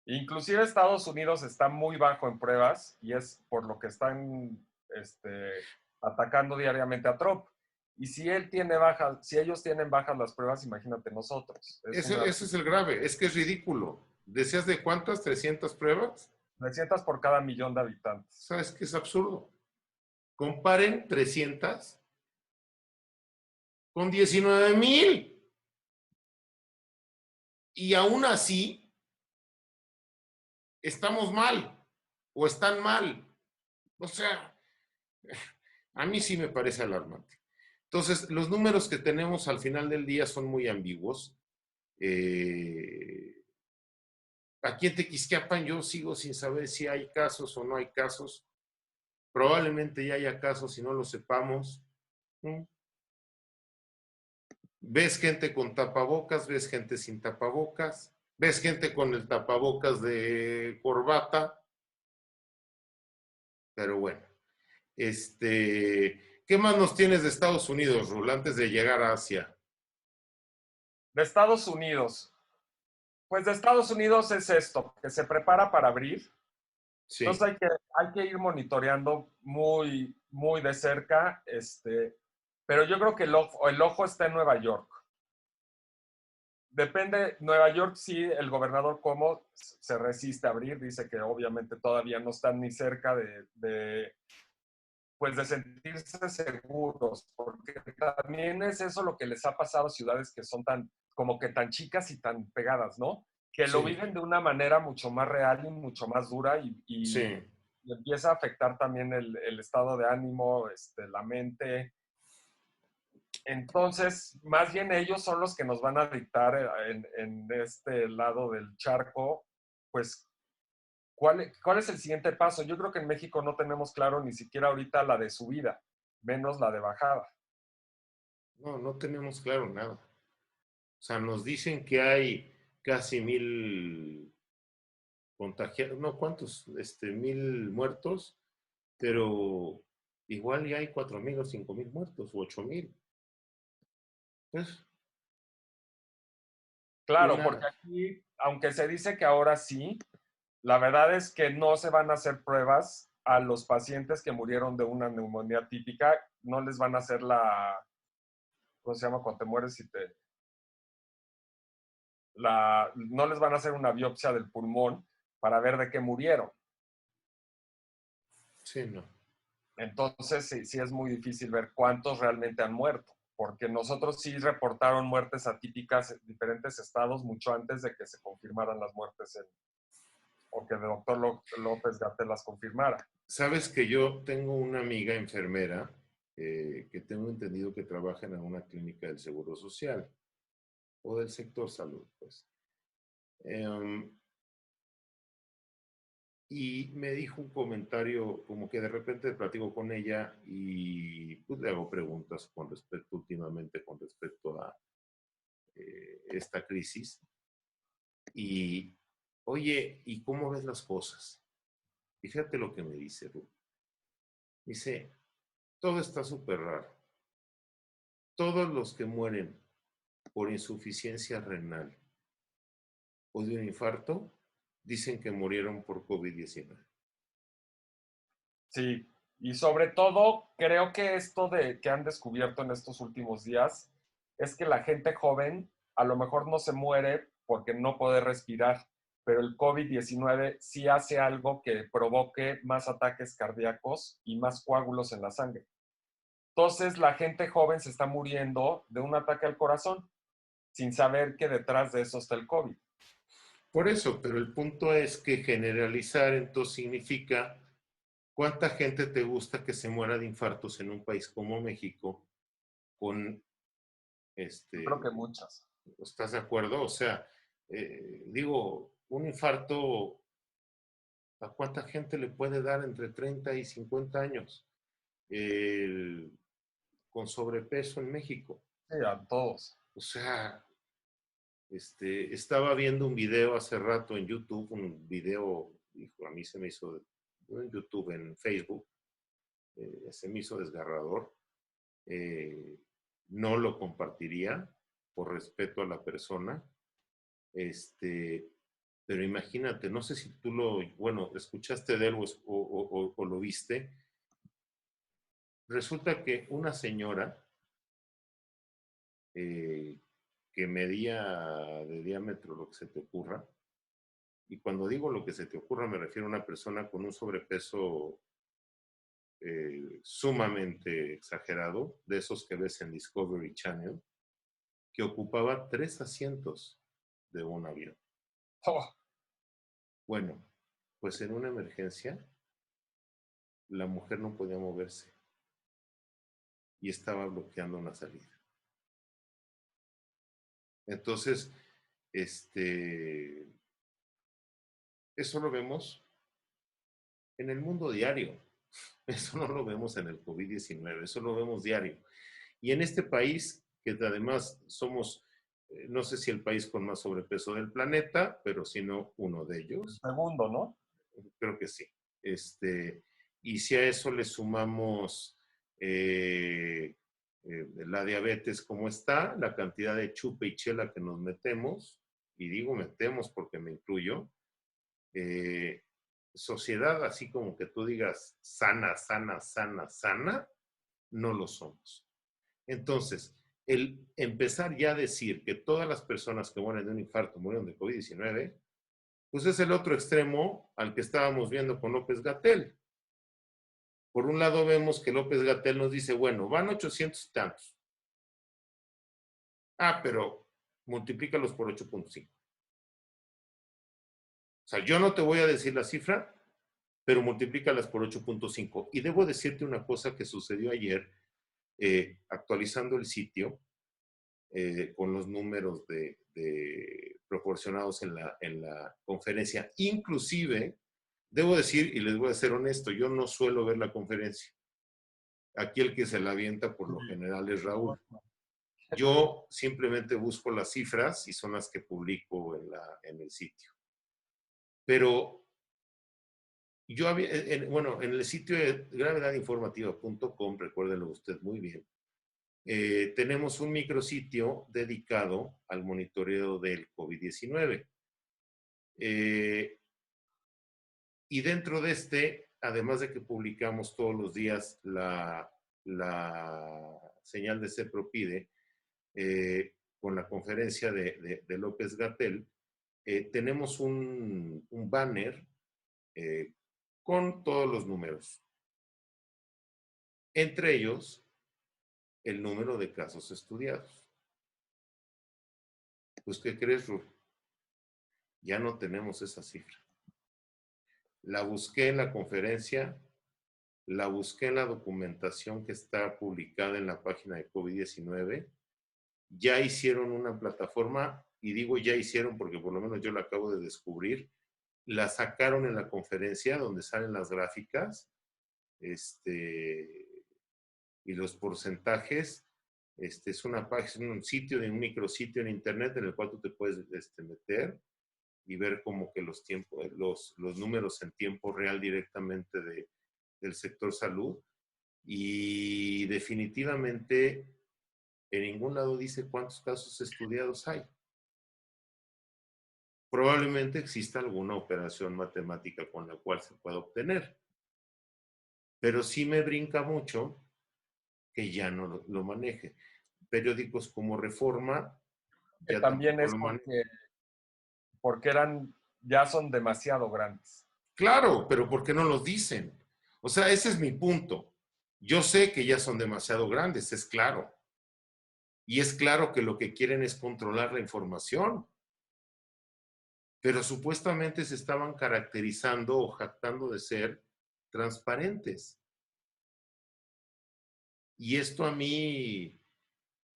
inclusive Estados Unidos está muy bajo en pruebas y es por lo que están atacando diariamente a Trump. Y si él tiene bajas, si ellos tienen bajas las pruebas, imagínate nosotros. Es una Ese es el grave, es que es ridículo. ¿Decías de cuántas? ¿300 pruebas? 300 por cada millón de habitantes. ¿Sabes qué es absurdo? Comparen 300 con 19,000. Y aún así, estamos mal o están mal. O sea, a mí sí me parece alarmante. Entonces, los números que tenemos al final del día son muy ambiguos. Aquí en Tequisquiapan yo sigo sin saber si hay casos o no hay casos. Probablemente ya haya casos y no lo sepamos. Ves gente con tapabocas, ves gente sin tapabocas, ves gente con el tapabocas de corbata, pero bueno. ¿Qué más nos tienes de Estados Unidos, Rul, antes de llegar a Asia? De Estados Unidos. Pues de Estados Unidos es esto, que se prepara para abrir. Entonces Sí, hay que ir monitoreando muy, muy de cerca, pero yo creo que el ojo está en Nueva York. Depende, Nueva York sí, el gobernador Cuomo se resiste a abrir, dice que obviamente todavía no están ni cerca pues de sentirse seguros, porque también es eso lo que les ha pasado a ciudades que son tan, como que tan chicas y tan pegadas, ¿no? Que lo sí, viven de una manera mucho más real y mucho más dura sí. y empieza a afectar también el estado de ánimo, la mente. Entonces, más bien ellos son los que nos van a dictar en este lado del charco, pues, ¿cuál es el siguiente paso? Yo creo que en México no tenemos claro ni siquiera ahorita la de subida, menos la de bajada. No, no tenemos claro nada. O sea, nos dicen que hay casi 1,000 contagiados, no, ¿cuántos? 1,000 muertos, pero igual ya hay 4,000 o 5,000 muertos, o 8,000. Pues, Claro, porque una, aquí, aunque se dice que ahora sí, la verdad es que no se van a hacer pruebas a los pacientes que murieron de una neumonía típica, no les van a hacer ¿cómo se llama? Cuando te mueres y no les van a hacer una biopsia del pulmón para ver de qué murieron. sí, no. Entonces, sí, sí es muy difícil ver cuántos realmente han muerto, porque nosotros sí reportaron muertes atípicas en diferentes estados mucho antes de que se confirmaran las muertes o que el doctor López-Gatell las confirmara. Sabes que yo tengo una amiga enfermera que tengo entendido que trabaja en una clínica del Seguro Social o del sector salud, pues. Eh, y me dijo un comentario como que de repente platico con ella y pues le hago preguntas con respecto últimamente, con respecto a esta crisis. Y, oye, ¿y cómo ves las cosas? Y fíjate lo que me dice Ru. Dice, todo está súper raro. Todos los que mueren por insuficiencia renal o de un infarto, dicen que murieron por COVID-19. Sí, y sobre todo creo que esto de que han descubierto en estos últimos días es que la gente joven a lo mejor no se muere porque no puede respirar, pero el COVID-19 sí hace algo que provoque más ataques cardíacos y más coágulos en la sangre. Entonces la gente joven se está muriendo de un ataque al corazón sin saber que detrás de eso está el COVID. Por eso, pero el punto es que generalizar entonces significa cuánta gente te gusta que se muera de infartos en un país como México con Yo creo que muchas. ¿estás de acuerdo? O sea, digo, un infarto, ¿a cuánta gente le puede dar entre 30 y 50 años con sobrepeso en México? Sí, a todos. O sea, estaba viendo un video hace rato en YouTube, un video, hijo, a mí se me hizo, no en YouTube, en Facebook, se me hizo desgarrador. No lo compartiría por respeto a la persona. Pero imagínate, no sé si tú bueno, escuchaste de él o lo viste. Resulta que una señora que medía de diámetro lo que se te ocurra, y cuando digo lo que se te ocurra me refiero a una persona con un sobrepeso sumamente exagerado, de esos que ves en Discovery Channel, que ocupaba 3 asientos de un avión. Oh, Bueno, pues en una emergencia, la mujer no podía moverse y estaba bloqueando una salida. Entonces, eso lo vemos en el mundo diario. Eso no lo vemos en el COVID-19, eso lo vemos diario. Y en este país, que además somos, no sé si el país con más sobrepeso del planeta, pero si no uno de el ellos, segundo, ¿no? creo que sí. Y si a eso le sumamos la diabetes como está, la cantidad de chupe y chela que nos metemos, y digo metemos porque me incluyo, sociedad así como que tú digas sana, sana, sana, sana, no lo somos. Entonces, el empezar ya a decir que todas las personas que mueren de un infarto mueren de COVID-19, pues es el otro extremo al que estábamos viendo con López-Gatell. Por un lado vemos que López-Gatell nos dice, bueno, van 800 y tantos. Ah, pero multiplícalos por 8.5. O sea, yo no te voy a decir la cifra, pero multiplícalas por 8.5. Y debo decirte una cosa que sucedió ayer, actualizando el sitio, con los números proporcionados en la conferencia. Inclusive, debo decir, y les voy a ser honesto, yo no suelo ver la conferencia. Aquí el que se la avienta por lo general es Raúl. Yo simplemente busco las cifras y son las que publico en el sitio. Pero yo había, bueno, en el sitio de gravedadinformativa.com, recuérdenlo usted muy bien, tenemos un micrositio dedicado al monitoreo del COVID-19. Y dentro de además de que publicamos todos los días la señal de CEPROPIDE, con la conferencia de López-Gatell, tenemos un banner con todos los números. Entre ellos, el número de casos estudiados. Pues, ¿qué crees, Ru? Ya no tenemos esa cifra. La busqué en la conferencia, la busqué en la documentación que está publicada en la página de COVID-19. Ya hicieron una plataforma, y digo ya hicieron porque por lo menos yo la acabo de descubrir, la sacaron en la conferencia donde salen las gráficas y los porcentajes, Es una página, un sitio, un micrositio en internet en el cual tú te puedes meter y ver como que los tiempos, los números en tiempo real directamente del sector salud. Y definitivamente en ningún lado dice cuántos casos estudiados hay. Probablemente exista alguna operación matemática con la cual se pueda obtener. Pero sí me brinca mucho que ya no lo maneje. Periódicos como Reforma Que ya también tampoco es lo manejan. porque ya son demasiado grandes. Claro, pero ¿por qué no los dicen? O sea, ese es mi punto. Yo sé que ya son demasiado grandes, es claro. Y es claro que lo que quieren es controlar la información. Pero supuestamente se estaban caracterizando o jactando de ser transparentes. Y esto a mí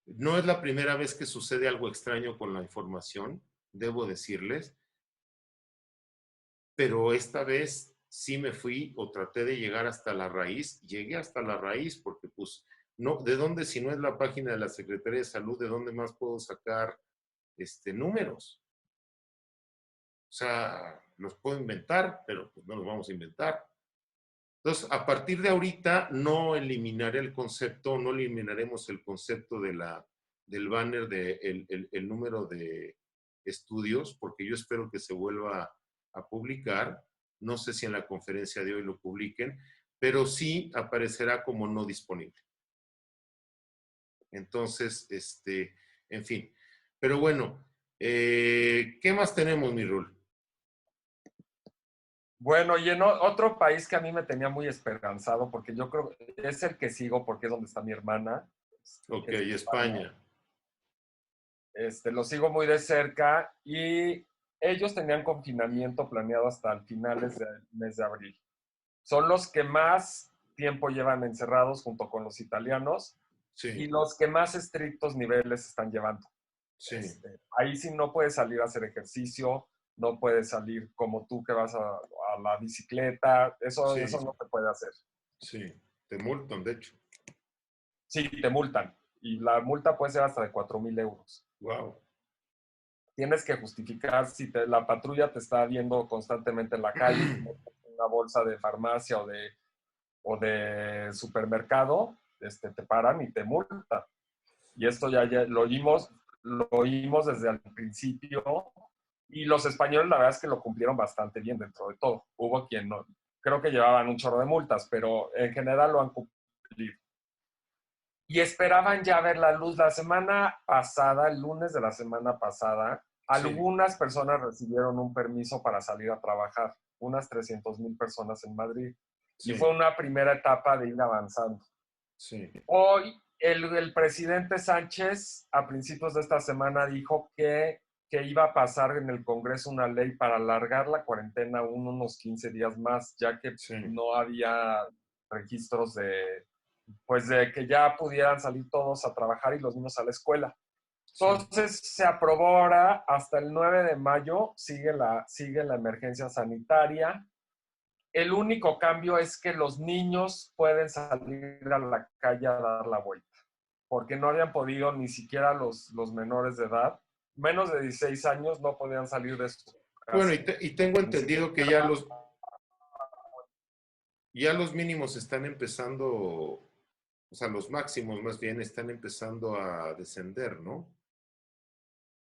no es la primera vez que sucede algo extraño con la información, debo decirles, pero esta vez sí me fui o traté de llegar hasta la raíz, llegué hasta la raíz porque pues no, ¿de dónde si no es la página de la Secretaría de Salud, de dónde más puedo sacar números? O sea, los puedo inventar, pero pues no los vamos a inventar. Entonces, a partir de ahorita no eliminaré el concepto, no eliminaremos el concepto del banner de el número de estudios, porque yo espero que se vuelva a publicar. No sé si en la conferencia de hoy lo publiquen, pero sí aparecerá como no disponible. Entonces, en fin. Pero bueno, ¿qué más tenemos, mi Rul? Bueno, y en otro país que a mí me tenía muy esperanzado, porque yo creo que es el que sigo porque es donde está mi hermana, Ok, que es España. España. Lo sigo muy de cerca y ellos tenían confinamiento planeado hasta el finales del mes de abril. Son los que más tiempo llevan encerrados junto con los italianos y Sí, los que más estrictos niveles están llevando. sí, Ahí sí no puedes salir a hacer ejercicio, no puedes salir como tú que vas a la bicicleta, eso sí, no se puede hacer. sí. Te multan, de hecho. Sí, te multan y la multa puede ser hasta de 4,000 euros. Wow. Tienes que justificar si la patrulla te está viendo constantemente en la calle, una bolsa de farmacia o de supermercado, te paran y te multan. Y esto ya lo oímos desde el principio. Y los españoles, la verdad es que lo cumplieron bastante bien dentro de todo. Hubo quien no, creo que llevaban un chorro de multas, pero en general lo han cumplido. Y esperaban ya ver la luz. La semana pasada, el lunes de la semana pasada, Sí, algunas personas recibieron un permiso para salir a trabajar, unas 300,000 personas en Madrid. Y sí, fue una primera etapa de ir avanzando. sí, Hoy el presidente Sánchez a principios de esta semana dijo que iba a pasar en el Congreso una ley para alargar la cuarentena unos 15 días más, ya que sí, no había registros pues de que ya pudieran salir todos a trabajar y los niños a la escuela. sí, Entonces se aprobó ahora hasta el 9 de mayo, sigue la emergencia sanitaria. El único cambio es que los niños pueden salir a la calle a dar la vuelta, porque no habían podido ni siquiera los menores de edad, menos de 16 años no podían salir de su Bueno, casa, y tengo ni entendido que siquiera. ya los mínimos están empezando, o sea, los máximos más bien están empezando a descender, ¿no?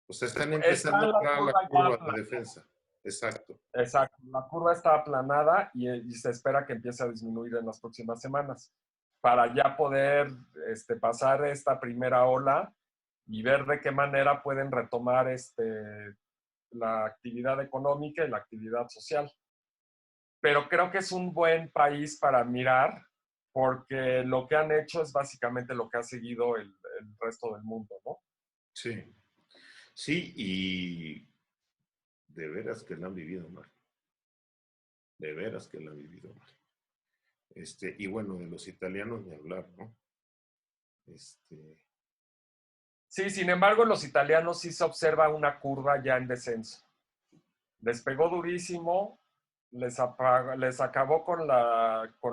O sea, están Está empezando a la entrar a la curva ya curva de aplanada. defensa. Exacto. Exacto, la curva está aplanada y se espera que empiece a disminuir en las próximas semanas para ya poder pasar esta primera ola y ver de qué manera pueden retomar la actividad económica y la actividad social. Pero creo que es un buen país para mirar porque lo que han hecho es básicamente lo que ha seguido el resto del mundo, ¿no? Sí, sí, y de veras que la han vivido mal. De veras que la han vivido mal. Y bueno, de los italianos ni hablar, ¿no? Este, Sí, sin embargo, los italianos sí se observa una curva ya en descenso. Les pegó durísimo, les acabó con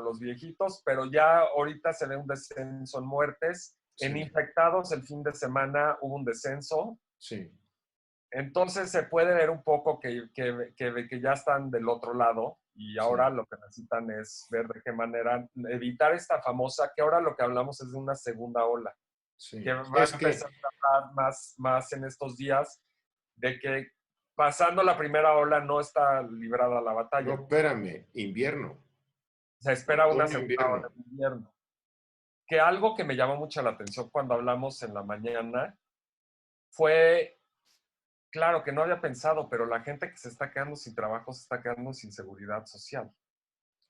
los viejitos, pero ya ahorita se ve un descenso en muertes En Sí, infectados el fin de semana hubo un descenso. sí, Entonces se puede ver un poco que ya están del otro lado y sí, ahora lo que necesitan es ver de qué manera evitar esta famosa, que ahora lo que hablamos es de una segunda ola, que sí. va a Es que, empezar a hablar más en estos días de que pasando la primera ola no está librada la no, batalla. espérame, invierno, Se espera una otoño, segunda ola invierno. de invierno. Que algo que me llamó mucho la atención cuando hablamos en la mañana fue, claro que no había pensado, pero la gente que se está quedando sin trabajo se está quedando sin seguridad social.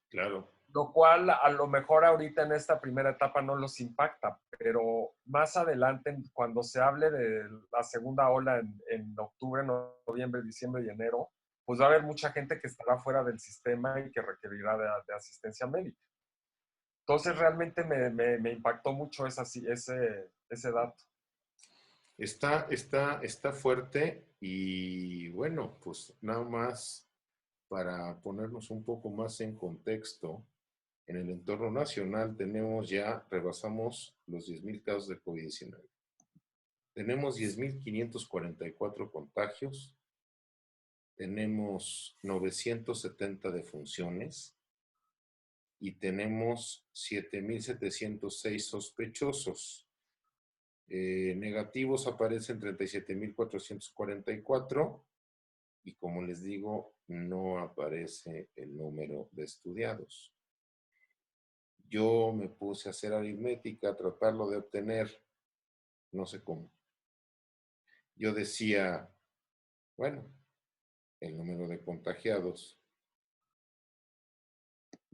Claro, Lo cual a lo mejor ahorita en esta primera etapa no los impacta, pero más adelante cuando se hable de la segunda ola en octubre, noviembre, diciembre y enero, pues va a haber mucha gente que estará fuera del sistema y que requerirá de asistencia médica. Entonces realmente me impactó mucho ese dato. está fuerte y bueno, pues nada más para ponernos un poco más en contexto, en el entorno nacional rebasamos los 10,000 casos de COVID-19. Tenemos 10,544 contagios, tenemos 970 defunciones y tenemos 7,706 sospechosos. Negativos aparecen 37,444 y como les digo, no aparece el número de estudiados. Yo me puse a hacer aritmética, a tratarlo de obtener, no sé cómo. Yo decía, bueno, el número de contagiados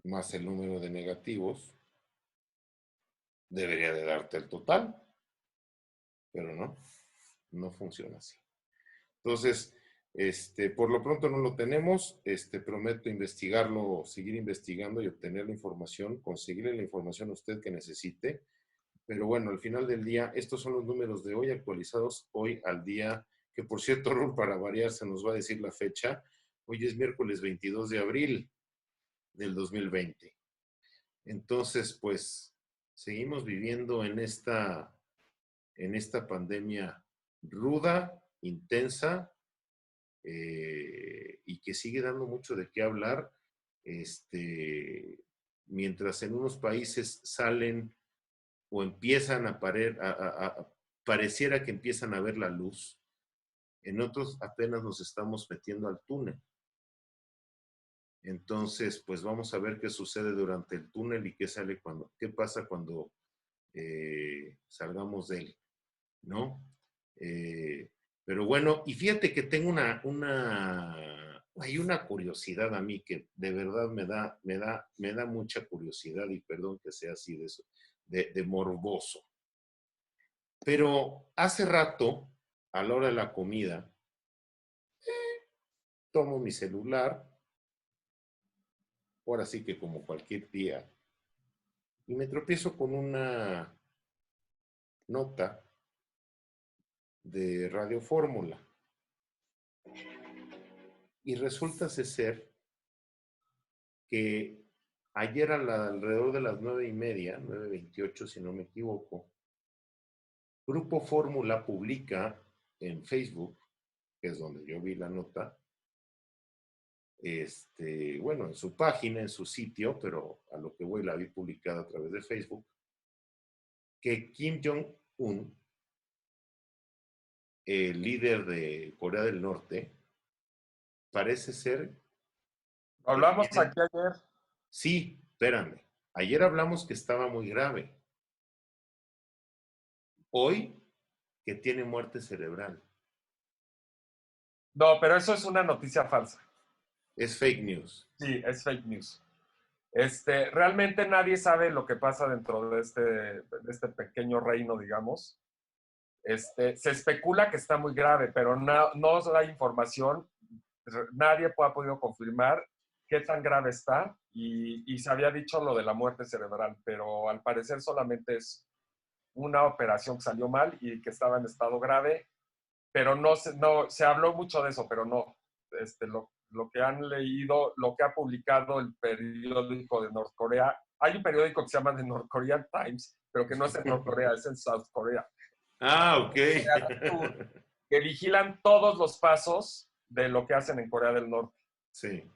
más el número de negativos debería de darte el total, pero no funciona así. Entonces, por lo pronto no lo tenemos, prometo investigarlo, seguir investigando y obtener la información, conseguirle la información a usted que necesite. Pero bueno, al final del día, estos son los números de hoy actualizados hoy al día, que por cierto, Raúl, para variar, se nos va a decir la fecha. Hoy es miércoles 22 de abril del 2020. Entonces, pues, seguimos viviendo en esta pandemia ruda, intensa, y que sigue dando mucho de qué hablar, mientras en unos países salen o empiezan pareciera que empiezan a ver la luz, en otros apenas nos estamos metiendo al túnel. Entonces, pues vamos a ver qué sucede durante el túnel y qué pasa cuando salgamos de él, ¿no? Eh, pero bueno, y fíjate que tengo hay una curiosidad a mí que de verdad me da mucha curiosidad y perdón que sea así de eso, de morboso. Pero hace rato, a la hora de la comida, tomo mi celular, ahora sí que como cualquier día, y me tropiezo con una nota de Radio Fórmula. Y resulta ser que ayer alrededor de las 9:30, 9:28 si no me equivoco, Grupo Fórmula publica en Facebook, que es donde yo vi la nota, bueno, en su página, en su sitio, pero a lo que voy la vi publicada a través de Facebook, que Kim Jong-un, el líder de Corea del Norte, parece ser que Hablamos tiene... aquí ayer. Sí, espérame. Ayer hablamos que estaba muy grave. Hoy, que tiene muerte cerebral. No, pero eso es una noticia falsa. Es fake news. Sí, es fake news. Realmente nadie sabe lo que pasa dentro de este pequeño reino, digamos. Se especula que está muy grave, pero no hay información. Nadie ha podido confirmar qué tan grave está y se había dicho lo de la muerte cerebral, pero al parecer solamente es una operación que salió mal y que estaba en estado grave, pero no se habló mucho de eso, pero no. Lo que han leído, lo que ha publicado el periódico de North Corea, hay un periódico que se llama The North Korean Times, pero que no es en Norcorea, es en South Korea. Ah, ok. Corea del Sur, que vigilan todos los pasos de lo que hacen en Corea del Norte. Sí.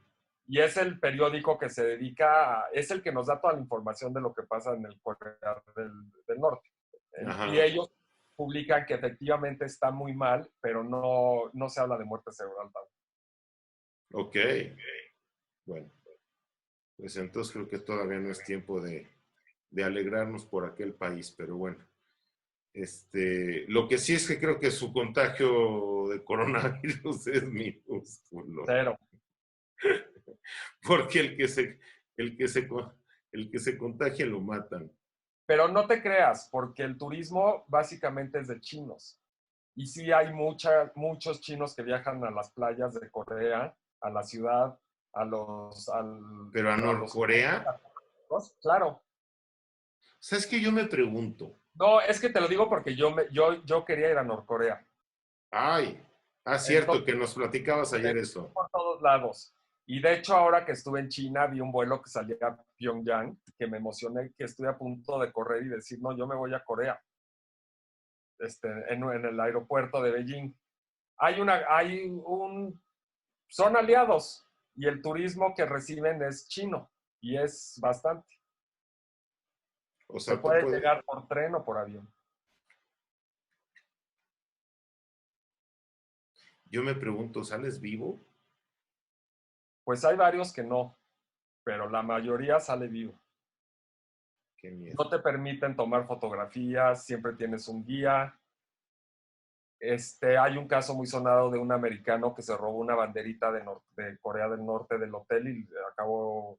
Y es el periódico que se dedica, es el que nos da toda la información de lo que pasa en el Corea del Norte. Ajá. Y ellos publican que efectivamente está muy mal, pero no se habla de muerte cerebral. Ok. Bueno, pues entonces creo que todavía no es tiempo de alegrarnos por aquel país, pero bueno. Lo que sí es que creo que su contagio de coronavirus es minúsculo. Cero. Porque el que se, el que se contagia lo matan. Pero no te creas, porque el turismo básicamente es de chinos. Y sí hay muchos chinos que viajan a las playas de Corea, a la ciudad, Pero a Norcorea, claro. ¿sabes qué? Yo me pregunto. No, es que te lo digo porque yo quería ir a Norcorea. Ay, cierto, Entonces, que nos platicabas ayer eso. por todos lados. Y de hecho, ahora que estuve en China, vi un vuelo que salía a Pyongyang, que me emocioné, que estoy a punto de correr y decir, no, yo me voy a Corea, en el aeropuerto de Beijing. Son aliados y el turismo que reciben es chino y es bastante. O Se sea, tú puede puedes. llegar por tren o por avión. Yo me pregunto, ¿sales vivo? Pues hay varios que no, pero la mayoría sale vivo. Qué miedo. No te permiten tomar fotografías, siempre tienes un guía. Hay un caso muy sonado de un americano que se robó una banderita de Corea del Norte del hotel y acabó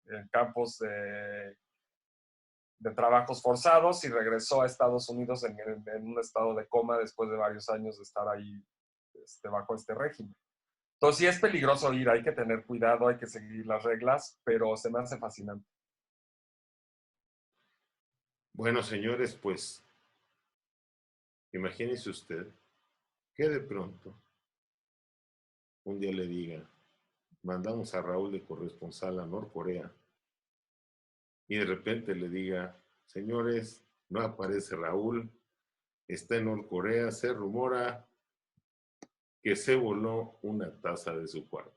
en campos de trabajos forzados y regresó a Estados Unidos en un estado de coma después de varios años de estar ahí bajo este régimen. Entonces sí es peligroso ir, hay que tener cuidado, hay que seguir las reglas, pero se me hace fascinante. Bueno, señores, pues imagínese usted que de pronto un día le diga, mandamos a Raúl de corresponsal a Norcorea y de repente le diga, señores, no aparece Raúl, está en Norcorea, se rumora que se voló una taza de su cuarto.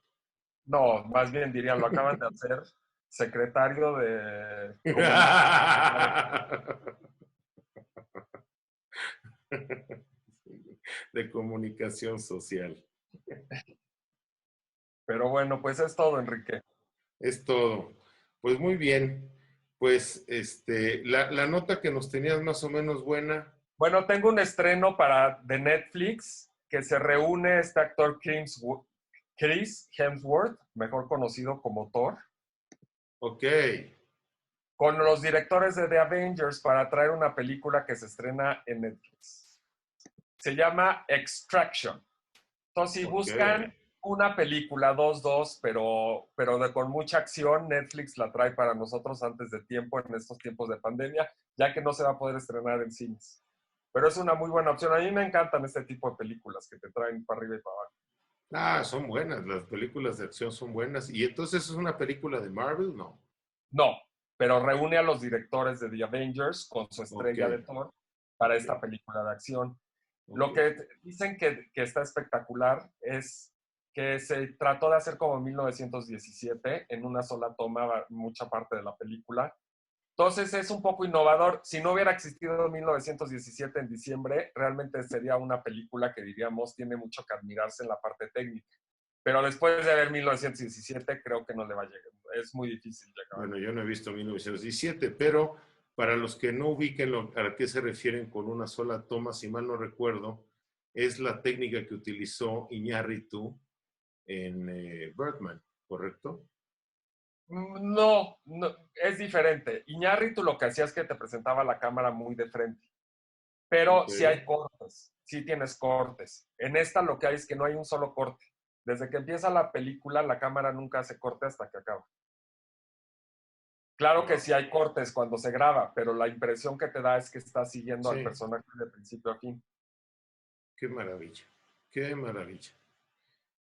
No, más bien dirían, lo acaban de hacer secretario de comunicación. De comunicación social. Pero bueno, pues es todo, Enrique. Es todo. Pues muy bien. Pues la nota que nos tenías más o menos buena. Bueno, tengo un estreno de Netflix que se reúne este actor Chris Hemsworth, mejor conocido como Thor, Ok. con los directores de The Avengers para traer una película que se estrena en Netflix. Se llama Extraction. Entonces, si buscan una película 2-2, pero con mucha acción, Netflix la trae para nosotros antes de tiempo, en estos tiempos de pandemia, ya que no se va a poder estrenar en cines. Pero es una muy buena opción. A mí me encantan este tipo de películas que te traen para arriba y para abajo. Ah, son buenas. Las películas de acción son buenas. ¿Y entonces es una película de Marvel? No. No, pero reúne a los directores de The Avengers con su Ok. estrella de Thor para esta Ok. película de acción. Ok. Lo que dicen que está espectacular es que se trató de hacer como 1917 en una sola toma mucha parte de la película. Entonces es un poco innovador. Si no hubiera existido 1917 en diciembre, realmente sería una película que diríamos tiene mucho que admirarse en la parte técnica. Pero después de ver 1917, creo que no le va a llegar. Es muy difícil llegar. Bueno, yo no he visto 1917, pero para los que no ubiquen a qué se refieren con una sola toma, si mal no recuerdo, es la técnica que utilizó Iñárritu en Birdman, ¿correcto? No, es diferente. Iñárritu lo que hacía es que te presentaba la cámara muy de frente. Pero Ok. sí hay cortes, sí tienes cortes. En esta lo que hay es que no hay un solo corte. Desde que empieza la película, la cámara nunca hace corte hasta que acaba. Claro que sí hay cortes cuando se graba, pero la impresión que te da es que estás siguiendo al Sí, personaje de principio a fin. qué maravilla, qué maravilla,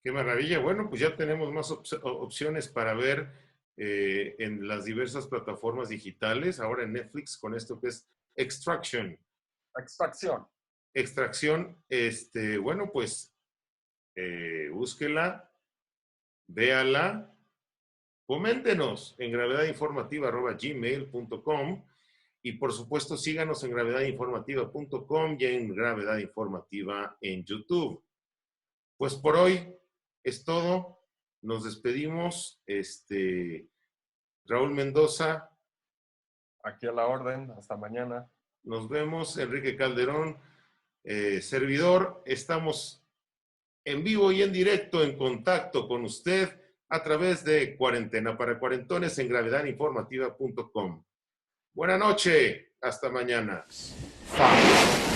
qué maravilla. Bueno, pues ya tenemos más opciones para ver en las diversas plataformas digitales, ahora en Netflix con esto que es Extraction. Extracción, bueno, pues búsquela, véala, coméntenos en gravedadinformativa@gmail.com y por supuesto síganos en gravedadinformativa.com y en Gravedad Informativa en YouTube. Pues por hoy es todo. Nos despedimos. Raúl Mendoza. Aquí a la orden. Hasta mañana. Nos vemos. Enrique Calderón, servidor. Estamos en vivo y en directo, en contacto con usted a través de Cuarentena para Cuarentones en gravedadinformativa.com. Buenas noches. Hasta mañana. 5,